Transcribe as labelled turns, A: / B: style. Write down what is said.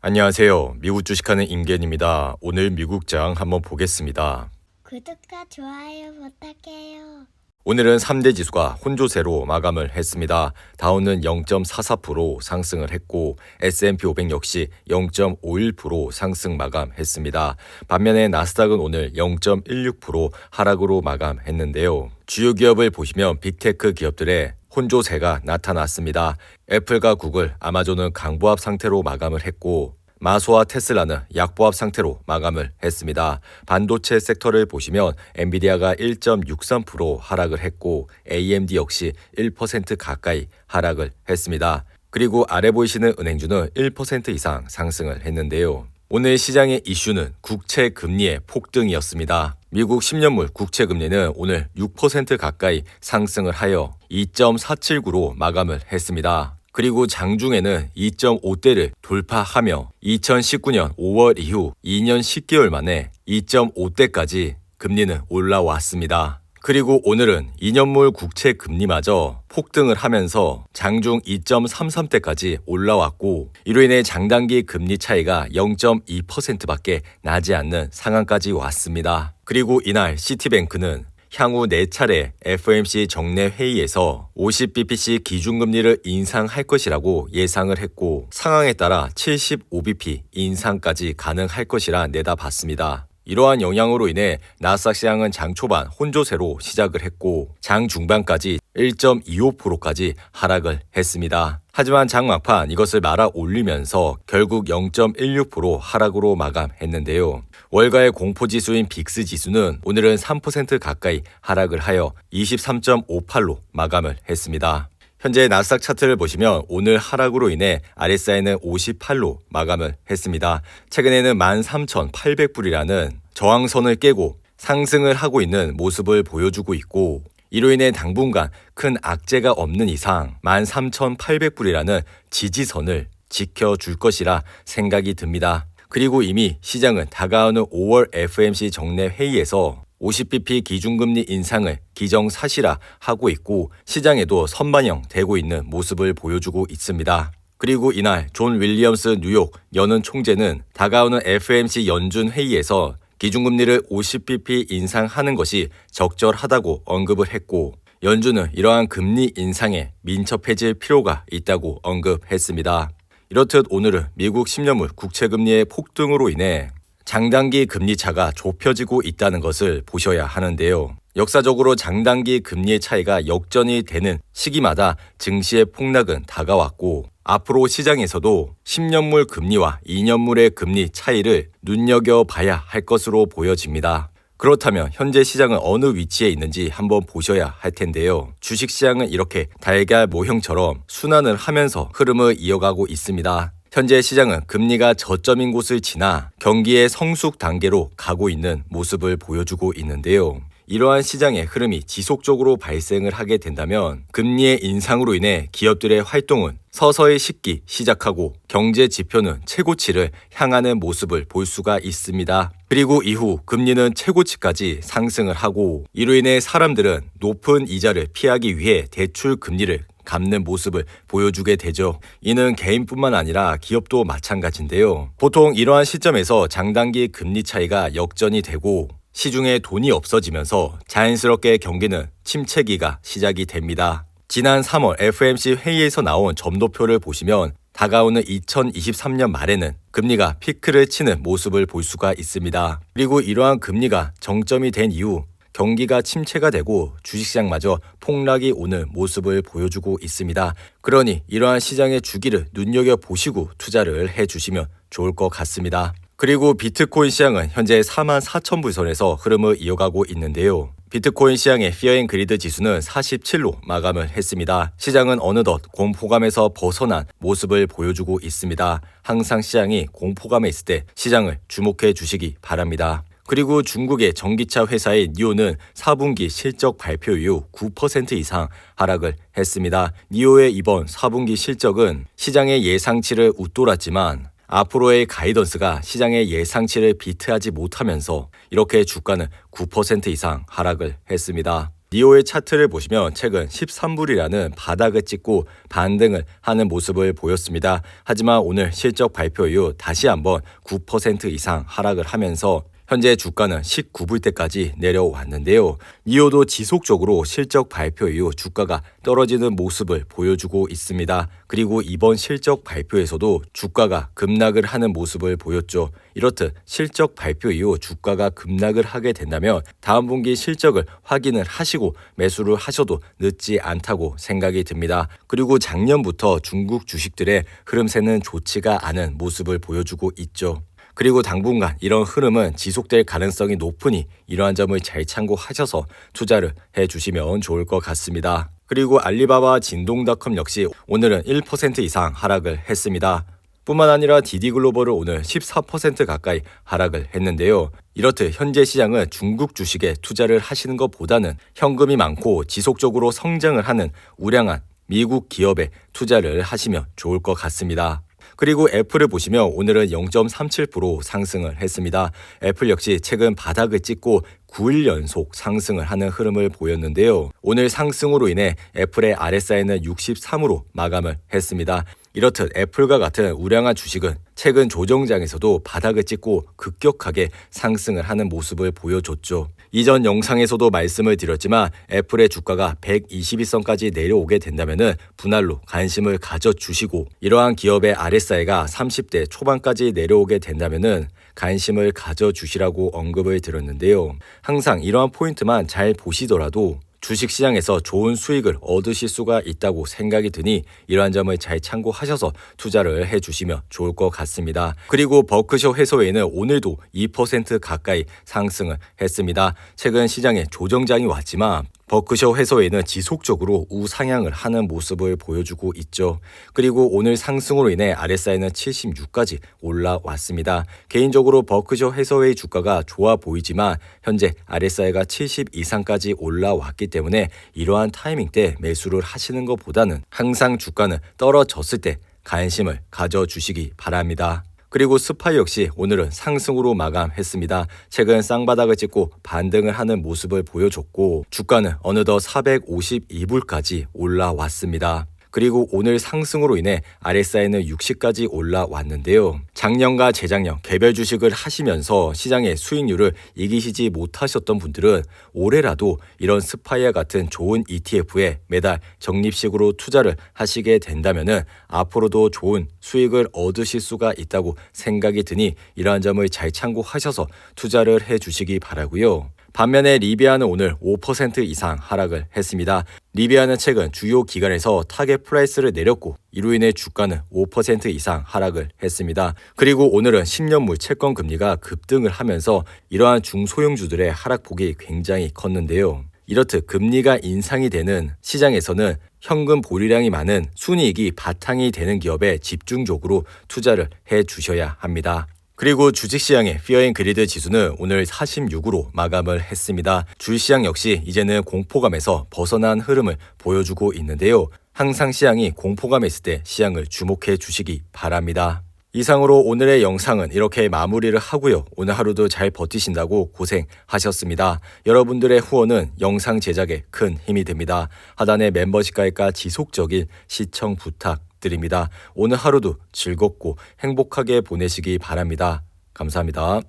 A: 안녕하세요. 미국 주식하는 임겐입니다. 오늘 미국장 한번 보겠습니다.
B: 구독과 좋아요 부탁해요.
A: 오늘은 3대 지수가 혼조세로 마감을 했습니다. 다우는 0.44% 상승을 했고 S&P 500 역시 0.51% 상승 마감했습니다. 반면에 나스닥은 오늘 0.16% 하락으로 마감했는데요. 주요 기업을 보시면 빅테크 기업들의 혼조세가 나타났습니다. 애플과 구글, 아마존은 강보합 상태로 마감을 했고 마소와 테슬라는 약보합 상태로 마감을 했습니다. 반도체 섹터를 보시면 엔비디아가 1.63% 하락을 했고 AMD 역시 1% 가까이 하락을 했습니다. 그리고 아래 보이시는 은행주는 1% 이상 상승을 했는데요. 오늘 시장의 이슈는 국채 금리의 폭등이었습니다. 미국 10년물 국채 금리는 오늘 6% 가까이 상승을 하여 2.479로 마감을 했습니다. 그리고 장중에는 2.5대를 돌파하며 2019년 5월 이후 2년 10개월 만에 2.5대까지 금리는 올라왔습니다. 그리고 오늘은 2년물 국채 금리마저 폭등을 하면서 장중 2.33대까지 올라왔고 이로 인해 장단기 금리 차이가 0.2%밖에 나지 않는 상황까지 왔습니다. 그리고 이날 시티뱅크는 향후 4차례 FOMC 정례 회의에서 50bpc 기준금리를 인상할 것이라고 예상을 했고 상황에 따라 75bp 인상까지 가능할 것이라 내다봤습니다. 이러한 영향으로 인해 나스닥 시장은 장 초반 혼조세로 시작을 했고 장 중반까지 1.25%까지 하락을 했습니다. 하지만 장 막판 이것을 말아 올리면서 결국 0.16% 하락으로 마감했는데요. 월가의 공포지수인 빅스 지수는 오늘은 3% 가까이 하락을 하여 23.58로 마감을 했습니다. 현재 나스닥 차트를 보시면 오늘 하락으로 인해 RSI는 58로 마감을 했습니다. 최근에는 13,800불이라는 저항선을 깨고 상승을 하고 있는 모습을 보여주고 있고 이로 인해 당분간 큰 악재가 없는 이상 13,800불이라는 지지선을 지켜줄 것이라 생각이 듭니다. 그리고 이미 시장은 다가오는 5월 FOMC 정례 회의에서 50bp 기준금리 인상을 기정사실화 하고 있고 시장에도 선반영 되고 있는 모습을 보여주고 있습니다. 그리고 이날 존 윌리엄스 뉴욕 연은 총재는 다가오는 FOMC 연준 회의에서 기준금리를 50bp 인상하는 것이 적절하다고 언급을 했고 연준은 이러한 금리 인상에 민첩해질 필요가 있다고 언급했습니다. 이렇듯 오늘은 미국 10년물 국채금리의 폭등으로 인해 장단기 금리 차가 좁혀지고 있다는 것을 보셔야 하는데요. 역사적으로 장단기 금리의 차이가 역전이 되는 시기마다 증시의 폭락은 다가왔고 앞으로 시장에서도 10년물 금리와 2년물의 금리 차이를 눈여겨봐야 할 것으로 보여집니다. 그렇다면 현재 시장은 어느 위치에 있는지 한번 보셔야 할 텐데요. 주식시장은 이렇게 달걀 모형처럼 순환을 하면서 흐름을 이어가고 있습니다. 현재 시장은 금리가 저점인 곳을 지나 경기의 성숙 단계로 가고 있는 모습을 보여주고 있는데요. 이러한 시장의 흐름이 지속적으로 발생을 하게 된다면 금리의 인상으로 인해 기업들의 활동은 서서히 식기 시작하고 경제 지표는 최고치를 향하는 모습을 볼 수가 있습니다. 그리고 이후 금리는 최고치까지 상승을 하고 이로 인해 사람들은 높은 이자를 피하기 위해 대출 금리를 갚는 모습을 보여주게 되죠. 이는 개인뿐만 아니라 기업도 마찬가지인데요. 보통 이러한 시점에서 장단기 금리 차이가 역전이 되고 시중에 돈이 없어지면서 자연스럽게 경기는 침체기가 시작이 됩니다. 지난 3월 FOMC 회의에서 나온 점도표를 보시면 다가오는 2023년 말에는 금리가 피크를 치는 모습을 볼 수가 있습니다. 그리고 이러한 금리가 정점이 된 이후 경기가 침체가 되고 주식시장마저 폭락이 오는 모습을 보여주고 있습니다. 그러니 이러한 시장의 주기를 눈여겨보시고 투자를 해주시면 좋을 것 같습니다. 그리고 비트코인 시장은 현재 44,000불 선에서 흐름을 이어가고 있는데요. 비트코인 시장의 피어앤그리드 지수는 47로 마감을 했습니다. 시장은 어느덧 공포감에서 벗어난 모습을 보여주고 있습니다. 항상 시장이 공포감에 있을 때 시장을 주목해 주시기 바랍니다. 그리고 중국의 전기차 회사인 니오는 4분기 실적 발표 이후 9% 이상 하락을 했습니다. 니오의 이번 4분기 실적은 시장의 예상치를 웃돌았지만 앞으로의 가이던스가 시장의 예상치를 비트하지 못하면서 이렇게 주가는 9% 이상 하락을 했습니다. 니오의 차트를 보시면 최근 13불이라는 바닥을 찍고 반등을 하는 모습을 보였습니다. 하지만 오늘 실적 발표 이후 다시 한번 9% 이상 하락을 하면서 현재 주가는 19불대까지 내려왔는데요. 니오도 지속적으로 실적 발표 이후 주가가 떨어지는 모습을 보여주고 있습니다. 그리고 이번 실적 발표에서도 주가가 급락을 하는 모습을 보였죠. 이렇듯 실적 발표 이후 주가가 급락을 하게 된다면 다음 분기 실적을 확인을 하시고 매수를 하셔도 늦지 않다고 생각이 듭니다. 그리고 작년부터 중국 주식들의 흐름세는 좋지가 않은 모습을 보여주고 있죠. 그리고 당분간 이런 흐름은 지속될 가능성이 높으니 이러한 점을 잘 참고하셔서 투자를 해주시면 좋을 것 같습니다. 그리고 알리바바 진동닷컴 역시 오늘은 1% 이상 하락을 했습니다. 뿐만 아니라 디디글로벌은 오늘 14% 가까이 하락을 했는데요. 이렇듯 현재 시장은 중국 주식에 투자를 하시는 것보다는 현금이 많고 지속적으로 성장을 하는 우량한 미국 기업에 투자를 하시면 좋을 것 같습니다. 그리고 애플을 보시면 오늘은 0.37% 상승을 했습니다. 애플 역시 최근 바닥을 찍고 9일 연속 상승을 하는 흐름을 보였는데요. 오늘 상승으로 인해 애플의 RSI는 63으로 마감을 했습니다. 이렇듯 애플과 같은 우량한 주식은 최근 조정장에서도 바닥을 찍고 급격하게 상승을 하는 모습을 보여줬죠. 이전 영상에서도 말씀을 드렸지만 애플의 주가가 121선까지 내려오게 된다면 분할로 관심을 가져주시고 이러한 기업의 RSI가 30대 초반까지 내려오게 된다면 관심을 가져주시라고 언급을 드렸는데요. 항상 이러한 포인트만 잘 보시더라도 주식시장에서 좋은 수익을 얻으실 수가 있다고 생각이 드니 이러한 점을 잘 참고하셔서 투자를 해주시면 좋을 것 같습니다. 그리고 버크셔 해서웨이는 오늘도 2% 가까이 상승을 했습니다. 최근 시장에 조정장이 왔지만 버크셔 해서웨이는 지속적으로 우상향을 하는 모습을 보여주고 있죠. 그리고 오늘 상승으로 인해 RSI는 76까지 올라왔습니다. 개인적으로 버크셔 해서웨이 주가가 좋아 보이지만 현재 RSI가 70 이상까지 올라왔기 때문에 이러한 타이밍 때 매수를 하시는 것보다는 항상 주가는 떨어졌을 때 관심을 가져주시기 바랍니다. 그리고 스파이 역시 오늘은 상승으로 마감했습니다. 최근 쌍바닥을 찍고 반등을 하는 모습을 보여줬고 주가는 어느덧 452불까지 올라왔습니다. 그리고 오늘 상승으로 인해 RSI는 60까지 올라왔는데요. 작년과 재작년 개별 주식을 하시면서 시장의 수익률을 이기시지 못하셨던 분들은 올해라도 이런 스파이와 같은 좋은 ETF에 매달 적립식으로 투자를 하시게 된다면 앞으로도 좋은 수익을 얻으실 수가 있다고 생각이 드니 이러한 점을 잘 참고하셔서 투자를 해주시기 바라고요. 반면에 리비아는 오늘 5% 이상 하락을 했습니다. 리비아는 최근 주요 기관에서 타겟 프라이스를 내렸고 이로 인해 주가는 5% 이상 하락을 했습니다. 그리고 오늘은 10년물 채권 금리가 급등을 하면서 이러한 중소형주들의 하락폭이 굉장히 컸는데요. 이렇듯 금리가 인상이 되는 시장에서는 현금 보유량이 많은 순이익이 바탕이 되는 기업에 집중적으로 투자를 해 주셔야 합니다. 그리고 주식시장의 피어앤그리드 지수는 오늘 46으로 마감을 했습니다. 주식시장 역시 이제는 공포감에서 벗어난 흐름을 보여주고 있는데요. 항상 시장이 공포감에 있을 때 시장을 주목해 주시기 바랍니다. 이상으로 오늘의 영상은 이렇게 마무리를 하고요. 오늘 하루도 잘 버티신다고 고생하셨습니다. 여러분들의 후원은 영상 제작에 큰 힘이 됩니다. 하단의 멤버십 가입과 지속적인 시청 부탁드립니다. 오늘 하루도 즐겁고 행복하게 보내시기 바랍니다. 감사합니다.